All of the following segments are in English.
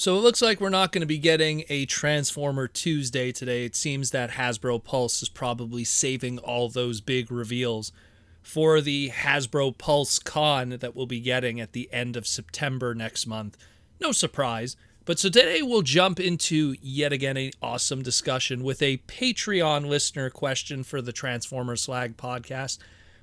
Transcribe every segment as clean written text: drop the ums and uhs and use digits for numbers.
So it looks like we're not going to be getting a Transformer Tuesday today. It seems that Hasbro Pulse is probably saving all those big reveals for the Hasbro Pulse Con that we'll be getting at the end of September next month. No surprise. But so today we'll jump into yet again an awesome discussion with a Patreon listener question for the Transformer Slag podcast.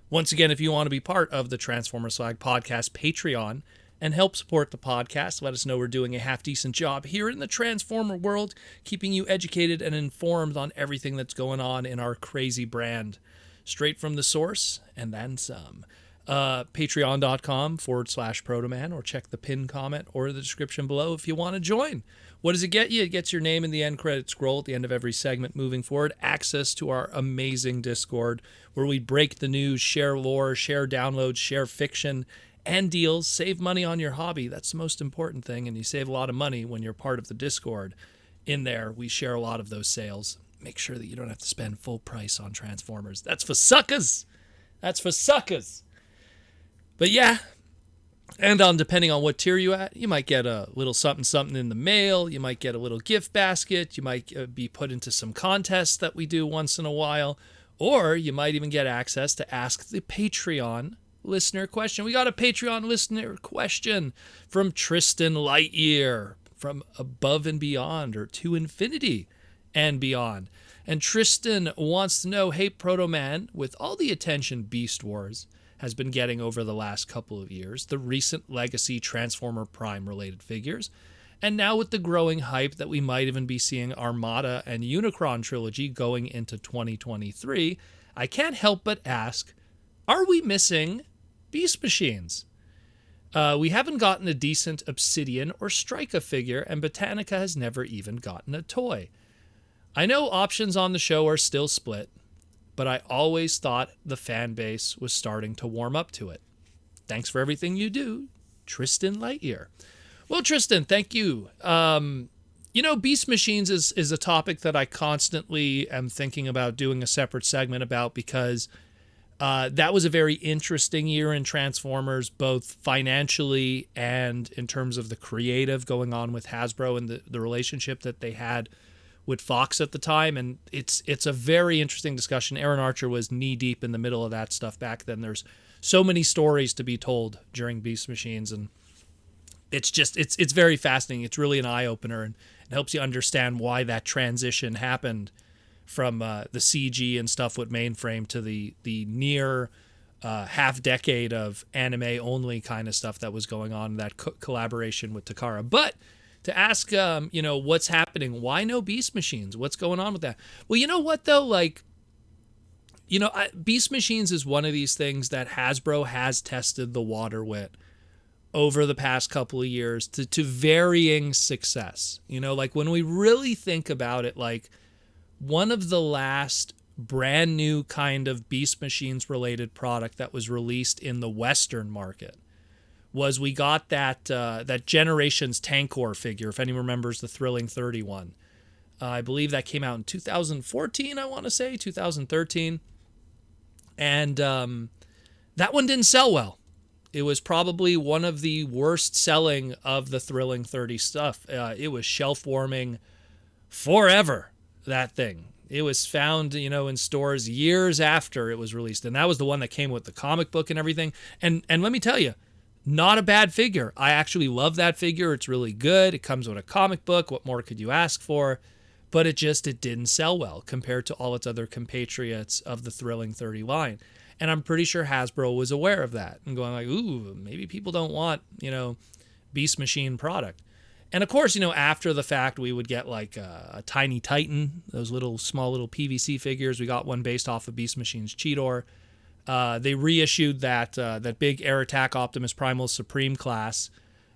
Once again, if you want to be part of the Transformer Slag podcast Patreon and help support the podcast, let us know we're doing a half-decent job here in the Transformer world, keeping you educated and informed on everything that's going on in our crazy brand. Straight from the source, and then some. Patreon.com/Protoman, or check the pinned comment or the description below if you want to join. What does it get you? It gets your name in the end credit scroll at the end of every segment moving forward, access to our amazing Discord, where we break the news, share lore, share downloads, share fiction, and deals, save money on your hobby. That's the most important thing, and you save a lot of money when you're part of the Discord. In there, we share a lot of those sales. Make sure that you don't have to spend full price on Transformers. That's for suckers! That's for suckers! But yeah, and depending on what tier you're at, you might get a little something in the mail, you might get a little gift basket, you might be put into some contests that we do once in a while, or you might even get access to Ask the Patreon listener question. We got a Patreon listener question from Tristan Lightyear, from Above and Beyond, or To Infinity and Beyond. And Tristan wants to know, hey Proto Man, with all the attention Beast Wars has been getting over the last couple of years, the recent Legacy Transformer Prime related figures, and now with the growing hype that we might even be seeing Armada and Unicron Trilogy going into 2023, I can't help but ask, are we missing Beast Machines? We haven't gotten a decent Obsidian or Strika figure, and Botanica has never even gotten a toy. I know options on the show are still split, but I always thought the fan base was starting to warm up to it. Thanks for everything you do, Tristan Lightyear. Well, Tristan, thank you. Beast Machines is a topic that I constantly am thinking about doing a separate segment about, because that was a very interesting year in Transformers, both financially and in terms of the creative going on with Hasbro and the relationship that they had with Fox at the time. And it's a very interesting discussion. Aaron Archer was knee deep in the middle of that stuff back then. There's so many stories to be told during Beast Machines, and it's very fascinating. It's really an eye-opener, and it helps you understand why that transition happened from the CG and stuff with Mainframe to the near half decade of anime only kind of stuff that was going on, that collaboration with Takara. But to ask, what's happening? Why no Beast Machines? What's going on with that? Well, you know what, though? Beast Machines is one of these things that Hasbro has tested the water with over the past couple of years to varying success. When we really think about it, one of the last brand new kind of Beast Machines related product that was released in the Western market was we got that Generations Tankor figure, if anyone remembers the Thrilling 31. I believe that came out in 2014, I want to say, 2013. And that one didn't sell well. It was probably one of the worst selling of the Thrilling 30 stuff. It was shelf warming forever, that thing. It was found, in stores years after it was released. And that was the one that came with the comic book and everything. And let me tell you, not a bad figure. I actually love that figure. It's really good. It comes with a comic book. What more could you ask for? But it didn't sell well compared to all its other compatriots of the Thrilling 30 line. And I'm pretty sure Hasbro was aware of that and going ooh, maybe people don't want, Beast Machine product. And of course, after the fact, we would get a Tiny Titan, those small little PVC figures. We got one based off of Beast Machine's Cheetor. They reissued that big Air Attack Optimus Primal Supreme class.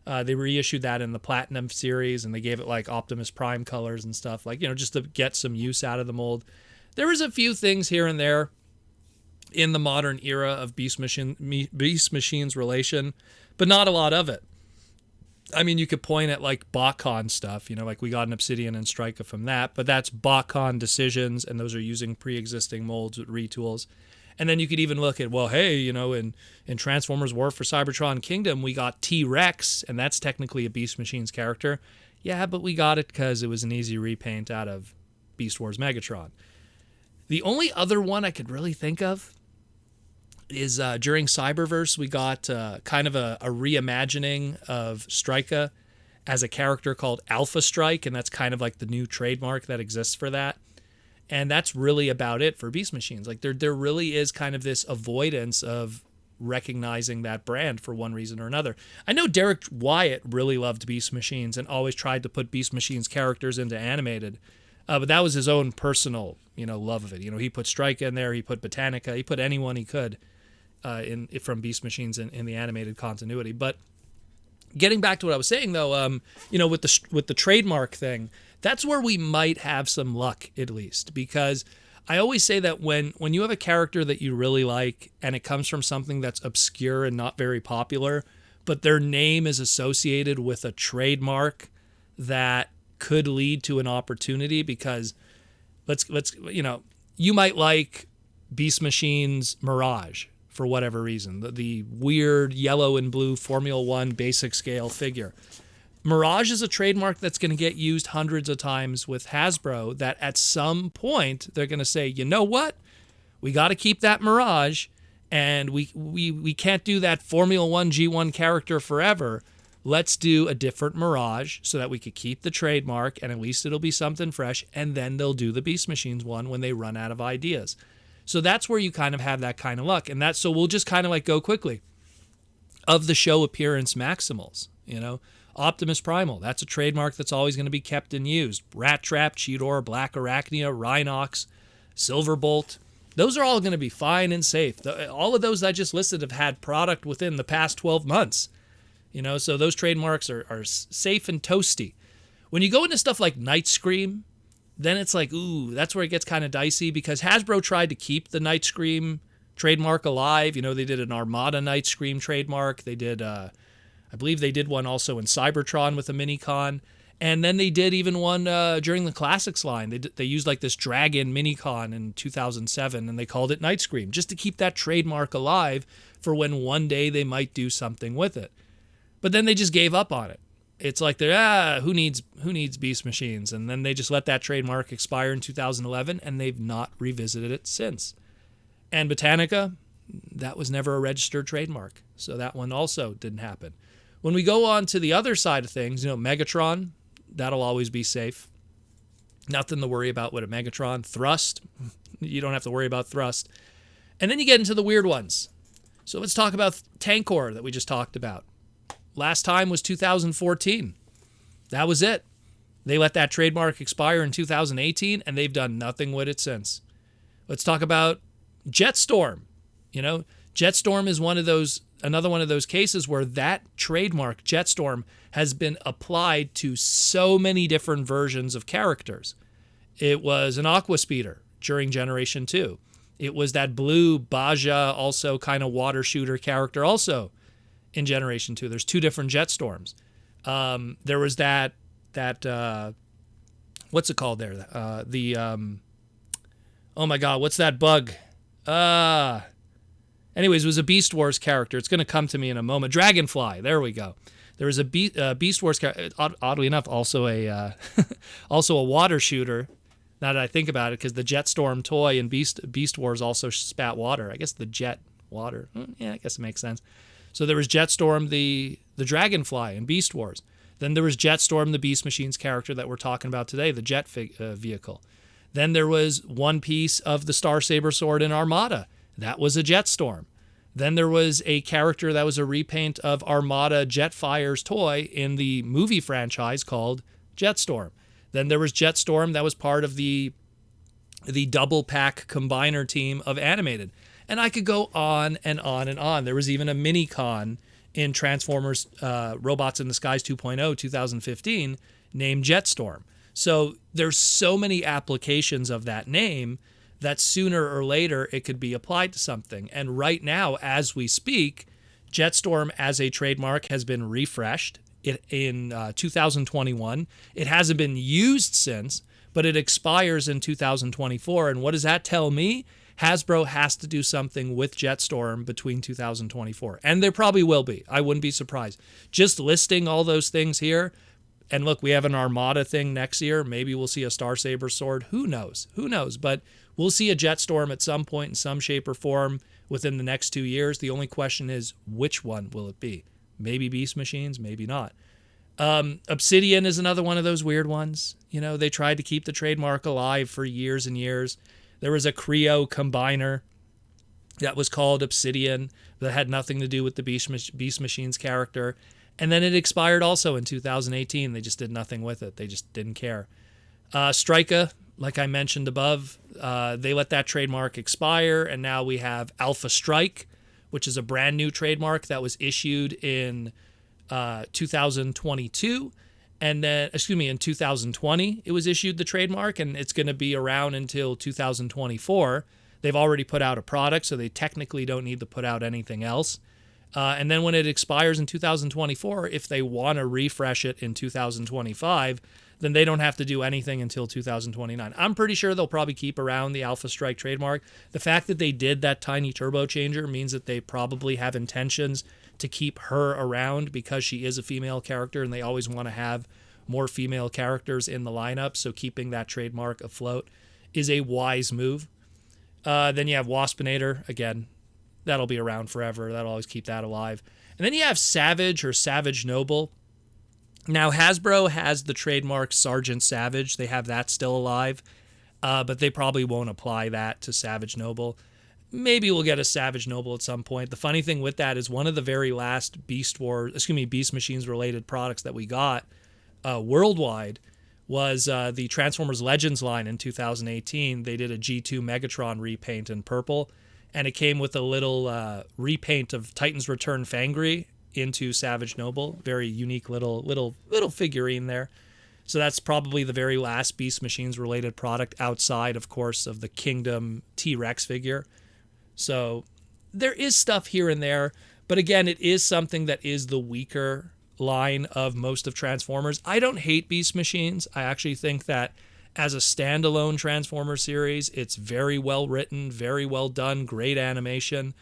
They reissued that in the Platinum series, and they gave it Optimus Prime colors and stuff, just to get some use out of the mold. There was a few things here and there in the modern era of Beast Machine's relation, but not a lot of it. I mean, you could point at BotCon stuff, we got an Obsidian and Strika from that, but that's BotCon decisions, and those are using pre-existing molds with retools. And then you could even look at, in Transformers War for Cybertron Kingdom, we got T-Rex, and that's technically a Beast Machines character. Yeah, but we got it because it was an easy repaint out of Beast Wars Megatron. The only other one I could really think of is during Cyberverse, we got kind of a reimagining of Strika as a character called Alpha Strike, and that's kind of like the new trademark that exists for that. And that's really about it for Beast Machines. Like there really is kind of this avoidance of recognizing that brand for one reason or another. I know Derek Wyatt really loved Beast Machines and always tried to put Beast Machines characters into animated, but that was his own personal, love of it. He put Strika in there, he put Botanica, he put anyone he could from Beast Machines in the animated continuity. But getting back to what I was saying, though, with the trademark thing, that's where we might have some luck, at least, because I always say that when you have a character that you really like and it comes from something that's obscure and not very popular, but their name is associated with a trademark that could lead to an opportunity, because let's you might like Beast Machines Mirage for whatever reason, the weird yellow and blue Formula One basic scale figure. Mirage is a trademark that's going to get used hundreds of times with Hasbro, that at some point they're going to say, you know what? We got to keep that Mirage, and we can't do that Formula One G1 character forever. Let's do a different Mirage so that we could keep the trademark, and at least it'll be something fresh, and then they'll do the Beast Machines one when they run out of ideas. So that's where you kind of have that kind of luck. And so we'll just kind of like go quickly. Of the show appearance Maximals, Optimus Primal, that's a trademark that's always going to be kept and used. Rat Trap, Cheetor, Black Arachnia, Rhinox, Silverbolt, those are all going to be fine and safe. All of those I just listed have had product within the past 12 months. So those trademarks are safe and toasty. When you go into stuff like Night Scream, then it's like, ooh, that's where it gets kind of dicey, because Hasbro tried to keep the Night Scream trademark alive. They did an Armada Night Scream trademark. They did, I believe they did one also in Cybertron with a Minicon. And then they did even one during the Classics line. They used like this Dragon Minicon in 2007, and they called it Night Scream, just to keep that trademark alive for when one day they might do something with it. But then they just gave up on it. It's like who needs Beast Machines? And then they just let that trademark expire in 2011, and they've not revisited it since. And Botanica, that was never a registered trademark, so that one also didn't happen. When we go on to the other side of things, Megatron, that'll always be safe. Nothing to worry about with a Megatron. Thrust, you don't have to worry about Thrust. And then you get into the weird ones. So let's talk about Tankor that we just talked about. Last time was 2014. That was it. They let that trademark expire in 2018, and they've done nothing with it since. Let's talk about Jetstorm. Jetstorm is another one of those cases where that trademark, Jetstorm, has been applied to so many different versions of characters. It was an Aqua Speeder during Generation 2. It was that blue Baja, also kind of water shooter character, also in Generation 2. There's two different Jetstorms. There was that what's it called there? Oh my God, what's that bug? Anyways, it was a Beast Wars character. It's going to come to me in a moment. Dragonfly. There we go. There was a Beast Wars character. Oddly enough, also a also a water shooter. Now that I think about it, because the Jetstorm toy in Beast Wars also spat water. I guess the jet water. Yeah, I guess it makes sense. So there was Jetstorm, the Dragonfly in Beast Wars. Then there was Jetstorm, the Beast Machines character that we're talking about today, the jet vehicle. Then there was one piece of the Star Saber sword in Armada. That was a Jetstorm. Then there was a character that was a repaint of Armada Jetfire's toy in the movie franchise called Jetstorm. Then there was Jetstorm that was part of the double pack combiner team of animated. And I could go on and on and on. There was even a Minicon in Transformers Robots in the Skies 2.0 2015 named Jetstorm. So there's so many applications of that name that sooner or later it could be applied to something. And right now, as we speak, Jetstorm as a trademark has been refreshed in 2021. It hasn't been used since, but it expires in 2024. And what does that tell me? Hasbro has to do something with Jetstorm between 2024. And there probably will be. I wouldn't be surprised. Just listing all those things here, And look, we have an Armada thing next year. Maybe we'll see a Starsaber sword. Who knows? Who knows? But we'll see a Jetstorm at some point in some shape or form within the next 2 years. The only question is, which one will it be? Maybe Beast Machines, maybe not. Obsidian is another one of those weird ones. You know, they tried to keep the trademark alive for years and years. There was a Creo combiner that was called Obsidian that had nothing to do with the Beast Machines character. And then it expired also in 2018. They just did nothing with it. They just didn't care. Strika, like I mentioned above, they let that trademark expire, and now we have Alpha Strike, which is a brand new trademark that was issued in 2022. And then, in 2020, it was issued the trademark, and it's going to be around until 2024. They've already put out a product, so they technically don't need to put out anything else. And then when it expires in 2024, if they want to refresh it in 2025, then they don't have to do anything until 2029. I'm pretty sure they'll probably keep around the Alpha Strike trademark. The fact that they did that tiny turbo changer means that they probably have intentions to keep her around because she is a female character, and they always want to have more female characters in the lineup. So keeping that trademark afloat is a wise move. Then you have Waspinator. Again, that'll be around forever. That'll always keep that alive. And then you have Savage or Savage Noble. Now, Hasbro has the trademark Sergeant Savage. They have that still alive, but they probably won't apply that to Savage Noble. Maybe we'll get a Savage Noble at some point. The funny thing with that is one of the very last Beast Machines related products that we got worldwide was the Transformers Legends line in 2018. They did a G2 Megatron repaint in purple, and it came with a little repaint of Titan's Return Fangry into Savage Noble. Very unique little figurine there. So that's probably the very last Beast Machines related product outside, of course, of the Kingdom T-Rex figure. So there is stuff here and there, but again, it is something that is the weaker line of most of Transformers. I don't hate Beast Machines. I actually think that as a standalone Transformer series, it's very well written, very well done, great animation.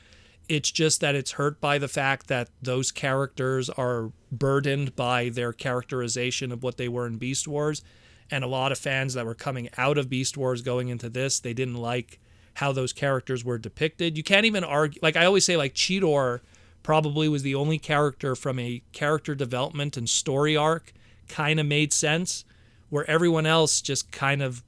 It's just that it's hurt by the fact that those characters are burdened by their characterization of what they were in Beast Wars. And a lot of fans that were coming out of Beast Wars going into this, they didn't like how those characters were depicted. You can't even argue, like I always say, like Cheetor probably was the only character from a character development and story arc kind of made sense, where everyone else just kind of,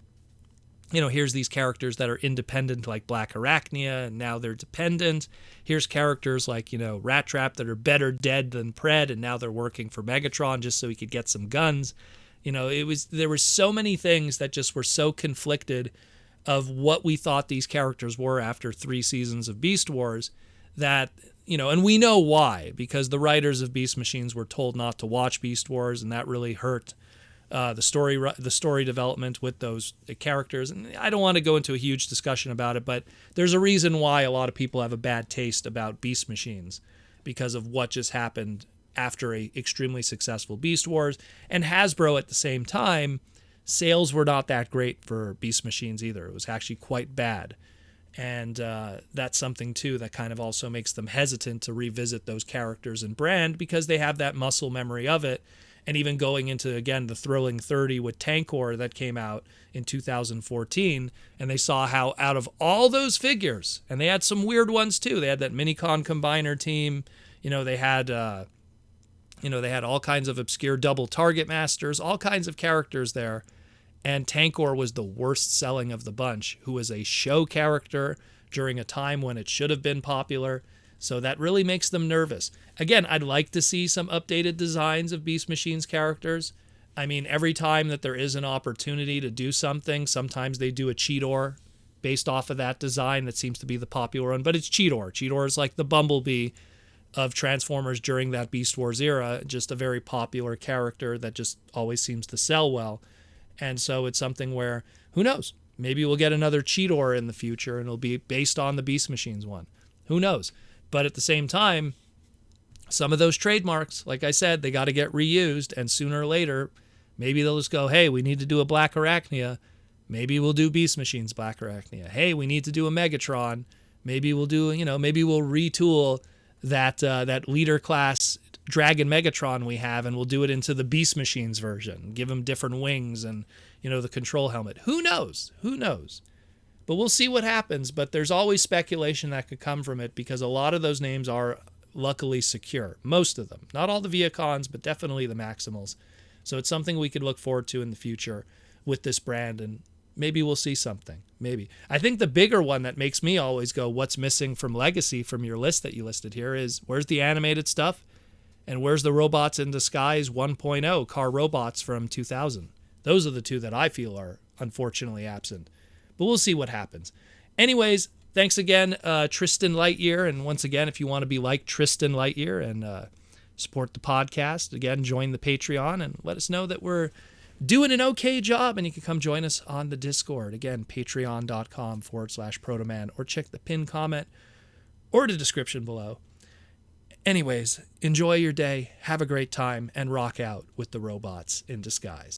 here's these characters that are independent like Black Arachnia, and now they're dependent. Here's characters like, Rat Trap that are better dead than Pred, and now they're working for Megatron just so he could get some guns. There were so many things that just were so conflicted of what we thought these characters were after 3 seasons of Beast Wars that, and we know why, because the writers of Beast Machines were told not to watch Beast Wars, and that really hurt the story development with those characters. And I don't want to go into a huge discussion about it, but there's a reason why a lot of people have a bad taste about Beast Machines, because of what just happened after a extremely successful Beast Wars. And Hasbro at the same time, sales were not that great for Beast Machines either. It was actually quite bad. And that's something, too, that kind of also makes them hesitant to revisit those characters and brand, because they have that muscle memory of it. And even going into, again, the Thrilling 30 with Tankor that came out in 2014, and they saw how out of all those figures, and they had some weird ones, too. They had that Minicon Combiner team. They had all kinds of obscure double target masters, all kinds of characters there. And Tankor was the worst selling of the bunch, who was a show character during a time when it should have been popular. So that really makes them nervous. Again, I'd like to see some updated designs of Beast Machines characters. I mean, every time that there is an opportunity to do something, sometimes they do a Cheetor based off of that design that seems to be the popular one. But it's Cheetor. Cheetor is like the Bumblebee of Transformers during that Beast Wars era, just a very popular character that just always seems to sell well. And so it's something where, who knows? Maybe we'll get another Cheetor in the future, and it'll be based on the Beast Machines one. Who knows? But at the same time, some of those trademarks, like I said, they got to get reused, and sooner or later, maybe they'll just go, hey, we need to do a Black Arachnia. Maybe we'll do Beast Machines Black Arachnia. Hey, we need to do a Megatron. Maybe we'll do, maybe we'll retool that leader class Dragon Megatron we have, and we'll do it into the Beast Machines version, give him different wings and, the control helmet. Who knows? Who knows? But we'll see what happens. But there's always speculation that could come from it because a lot of those names are luckily secure. Most of them. Not all the Viacons, but definitely the Maximals. So it's something we could look forward to in the future with this brand, and maybe we'll see something. Maybe. I think the bigger one that makes me always go, what's missing from Legacy from your list that you listed here is, where's the animated stuff? And where's the Robots in Disguise 1.0 car robots from 2000? Those are the two that I feel are unfortunately absent. But we'll see what happens. Anyways, thanks again, Tristan Lightyear. And once again, if you want to be like Tristan Lightyear and support the podcast, again, join the Patreon and let us know that we're doing an okay job. And you can come join us on the Discord. Again, patreon.com/Protoman, or check the pinned comment or the description below. Anyways, enjoy your day, have a great time, and rock out with the Robots in Disguise.